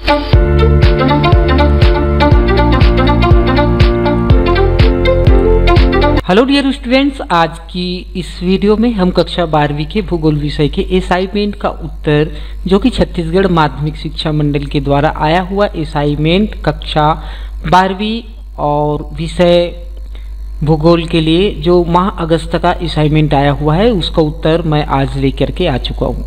Hello dear students, आज की इस वीडियो में हम कक्षा 12वीं के भूगोल विषय के असाइनमेंट का उत्तर जो कि छत्तीसगढ़ माध्यमिक शिक्षा मंडल के द्वारा आया हुआ असाइनमेंट कक्षा 12वीं और विषय भूगोल के लिए जो माह अगस्त का असाइनमेंट आया हुआ है उसका उत्तर मैं आज लेकर के आ चुका हूँ।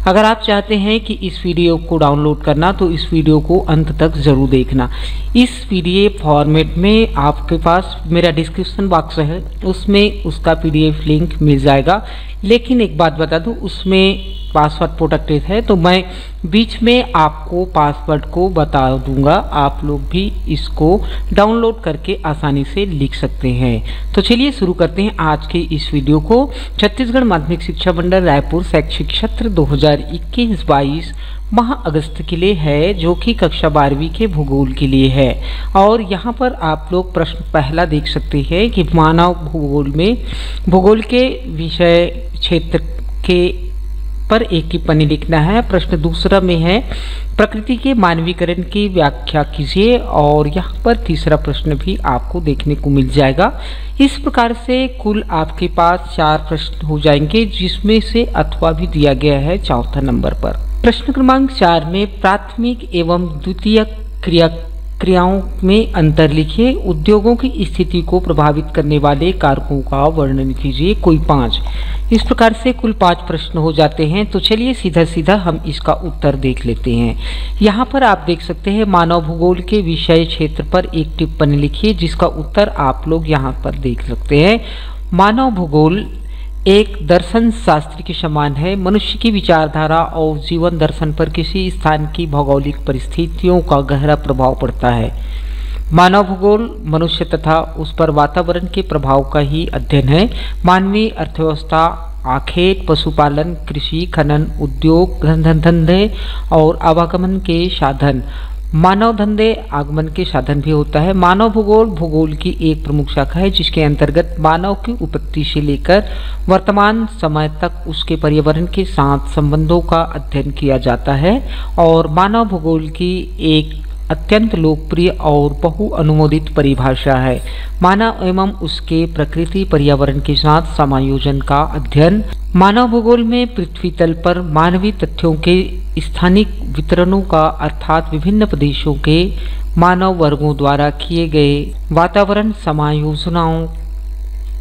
अगर आप चाहते हैं कि इस वीडियो को डाउनलोड करना तो इस वीडियो को अंत तक जरूर देखना। इस पीडीएफ फॉर्मेट में आपके पास मेरा डिस्क्रिप्शन बॉक्स है, उसमें उसका पीडीएफ लिंक मिल जाएगा। लेकिन एक बात बता दूं, उसमें पासवर्ड प्रोटेक्टेड है तो मैं बीच में आपको पासवर्ड को बता दूंगा। आप लोग भी इसको डाउनलोड करके आसानी से लिख सकते हैं। तो चलिए शुरू करते हैं आज के इस वीडियो को। छत्तीसगढ़ माध्यमिक शिक्षा मंडल रायपुर शैक्षिक सत्र 2021-22 माह अगस्त के लिए है, जो कि कक्षा 12वीं के भूगोल के लिए है। और यहाँ पर आप लोग प्रश्न पहला देख सकते हैं कि मानव भूगोल में भूगोल के विषय क्षेत्र के पर एक टिप्पणी लिखना है। प्रश्न दूसरा में है प्रकृति के मानवीकरण की व्याख्या कीजिए, और यहाँ पर तीसरा प्रश्न भी आपको देखने को मिल जाएगा। इस प्रकार से कुल आपके पास 4 प्रश्न हो जाएंगे, जिसमें से अथवा भी दिया गया है चौथा नंबर पर। प्रश्न क्रमांक 4 में प्राथमिक एवं द्वितीयक क्रियाओं में अंतर लिखिए। उद्योगों की स्थिति को प्रभावित करने वाले कारकों का वर्णन कीजिए, कोई 5। इस प्रकार से कुल 5 प्रश्न हो जाते हैं। तो चलिए सीधा सीधा हम इसका उत्तर देख लेते हैं। यहाँ पर आप देख सकते हैं मानव भूगोल के विषय क्षेत्र पर एक टिप्पणी लिखिए, जिसका उत्तर आप लोग यहाँ पर देख सकते हैं। मानव भूगोल एक दर्शन शास्त्र के समान है। मनुष्य की विचारधारा और जीवन दर्शन पर किसी स्थान की भौगोलिक परिस्थितियों का गहरा प्रभाव पड़ता है। मानव भूगोल मनुष्य तथा उस पर वातावरण के प्रभाव का ही अध्ययन है। मानवीय अर्थव्यवस्था, आखेट, पशुपालन, कृषि, खनन, उद्योग, धंधे और आवागमन के साधन, मानव धंधे आगमन के साधन भी होता है। मानव भूगोल भूगोल की एक प्रमुख शाखा है, जिसके अंतर्गत मानव की उत्पत्ति से लेकर वर्तमान समय तक उसके पर्यावरण के साथ संबंधों का अध्ययन किया जाता है। और मानव भूगोल की एक अत्यंत लोकप्रिय और बहुअनुमोदित परिभाषा है मानव एवं उसके प्रकृति पर्यावरण के साथ समायोजन का अध्ययन। मानव भूगोल में पृथ्वी तल पर मानवीय तथ्यों के स्थानिक वितरणों का, अर्थात विभिन्न प्रदेशों के मानव वर्गों द्वारा किए गए वातावरण समायोजनों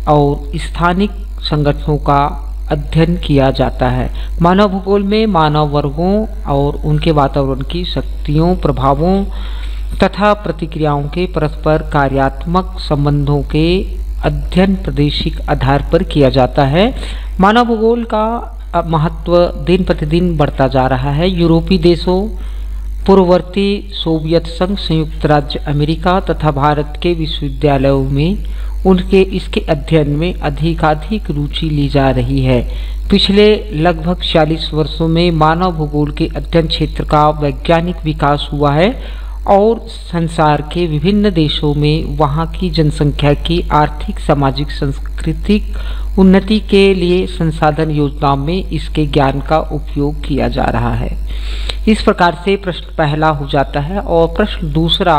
और स्थानिक संगठनों का अध्ययन किया जाता है। मानव भूगोल में मानव वर्गों और उनके वातावरण की शक्तियों, प्रभावों तथा प्रतिक्रियाओं के परस्पर कार्यात्मक संबंधों के अध्ययन प्रादेशिक आधार पर किया जाता है। मानव भूगोल का महत्व दिन प्रतिदिन बढ़ता जा रहा है। यूरोपीय देशों, पूर्ववर्ती सोवियत संघ, संयुक्त राज्य अमेरिका तथा भारत के विश्वविद्यालयों में इसके अध्ययन में अधिकाधिक रुचि ली जा रही है। पिछले लगभग 40 वर्षों में मानव भूगोल के अध्ययन क्षेत्र का वैज्ञानिक विकास हुआ है और संसार के विभिन्न देशों में वहां की जनसंख्या की आर्थिक, सामाजिक, सांस्कृतिक उन्नति के लिए संसाधन योजनाओं में इसके ज्ञान का उपयोग किया जा रहा है। इस प्रकार से प्रश्न पहला हो जाता है। और प्रश्न दूसरा,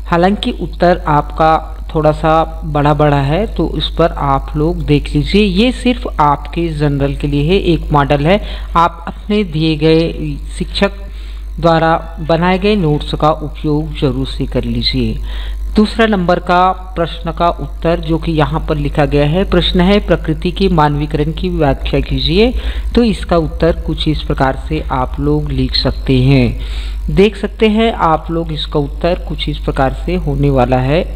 हालांकि उत्तर आपका थोड़ा सा बड़ा है तो इस पर आप लोग देख लीजिए। ये सिर्फ आपके जनरल के लिए है, एक मॉडल है। आप अपने दिए गए शिक्षक द्वारा बनाए गए नोट्स का उपयोग जरूर से कर लीजिए। दूसरा नंबर का प्रश्न का उत्तर जो कि यहाँ पर लिखा गया है, प्रश्न है प्रकृति के मानवीकरण की व्याख्या कीजिए। तो इसका उत्तर कुछ इस प्रकार से आप लोग लिख सकते हैं। देख सकते हैं आप लोग इसका उत्तर कुछ इस प्रकार से होने वाला है।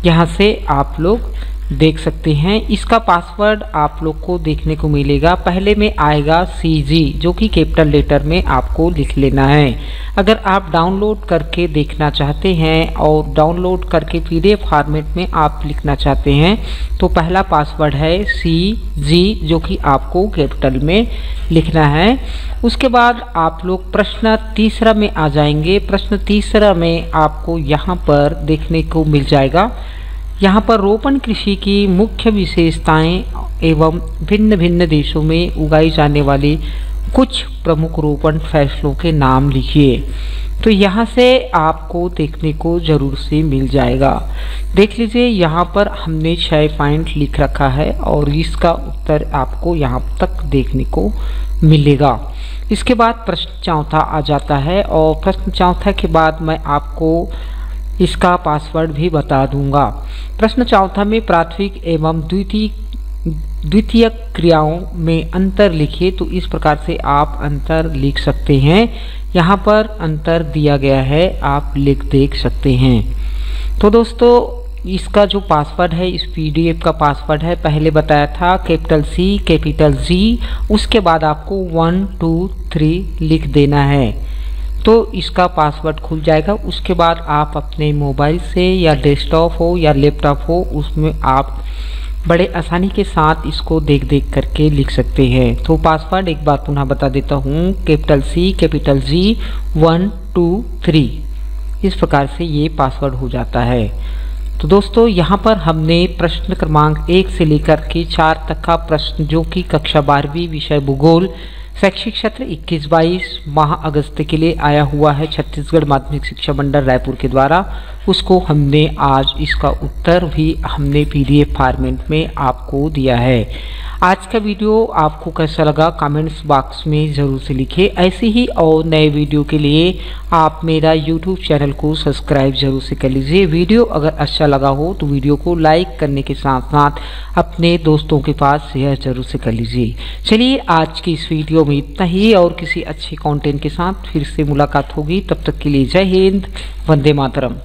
यहाँ से आप लोग देख सकते हैं। इसका पासवर्ड आप लोग को देखने को मिलेगा। पहले में आएगा CG, जो कि कैपिटल लेटर में आपको लिख लेना है। अगर आप डाउनलोड करके देखना चाहते हैं और डाउनलोड करके PDF फॉर्मेट में आप लिखना चाहते हैं तो पहला पासवर्ड है CG, जो कि आपको कैपिटल में लिखना है। उसके बाद आप लोग प्रश्न तीसरा में आ जाएंगे। प्रश्न तीसरा में आपको यहाँ पर देखने को मिल जाएगा। यहाँ पर रोपण कृषि की मुख्य विशेषताएं एवं भिन्न भिन्न देशों में उगाई जाने वाली कुछ प्रमुख रोपण फसलों के नाम लिखिए। तो यहाँ से आपको देखने को जरूर से मिल जाएगा। देख लीजिए यहाँ पर हमने 6 पॉइंट लिख रखा है और इसका उत्तर आपको यहाँ तक देखने को मिलेगा। इसके बाद प्रश्न चौथा आ जाता है और प्रश्न चौथा के बाद मैं आपको इसका पासवर्ड भी बता दूंगा। प्रश्न चौथा में प्राथमिक एवं द्वितीयक क्रियाओं में अंतर लिखिए। तो इस प्रकार से आप अंतर लिख सकते हैं। यहाँ पर अंतर दिया गया है, आप देख सकते हैं। तो दोस्तों इसका जो पासवर्ड है, इस PDF का पासवर्ड है, पहले बताया था कैपिटल C कैपिटल G, उसके बाद आपको 1 2 3 लिख देना है तो इसका पासवर्ड खुल जाएगा। उसके बाद आप अपने मोबाइल से या डेस्कटॉप हो या लैपटॉप हो उसमें आप बड़े आसानी के साथ इसको देख करके लिख सकते हैं। तो पासवर्ड एक बार पुनः बता देता हूँ, कैपिटल C कैपिटल G 1 2 3, इस प्रकार से ये पासवर्ड हो जाता है। तो दोस्तों यहाँ पर हमने प्रश्न क्रमांक 1 से लेकर के 4 तक का प्रश्न जो कि कक्षा 12वीं विषय भूगोल शैक्षिक सत्र 21-22 माह अगस्त के लिए आया हुआ है छत्तीसगढ़ माध्यमिक शिक्षा मंडल रायपुर के द्वारा, उसको हमने आज इसका उत्तर भी हमने PDF फॉर्मेट में आपको दिया है। आज का वीडियो आपको कैसा लगा कमेंट्स बॉक्स में ज़रूर से लिखिए। ऐसे ही और नए वीडियो के लिए आप मेरा YouTube चैनल को सब्सक्राइब जरूर से कर लीजिए। वीडियो अगर अच्छा लगा हो तो वीडियो को लाइक करने के साथ साथ अपने दोस्तों के पास शेयर जरूर से कर लीजिए। चलिए आज की इस वीडियो में इतना ही और किसी अच्छे कंटेंट के साथ फिर से मुलाकात होगी। तब तक के लिए जय हिंद, वंदे मातरम।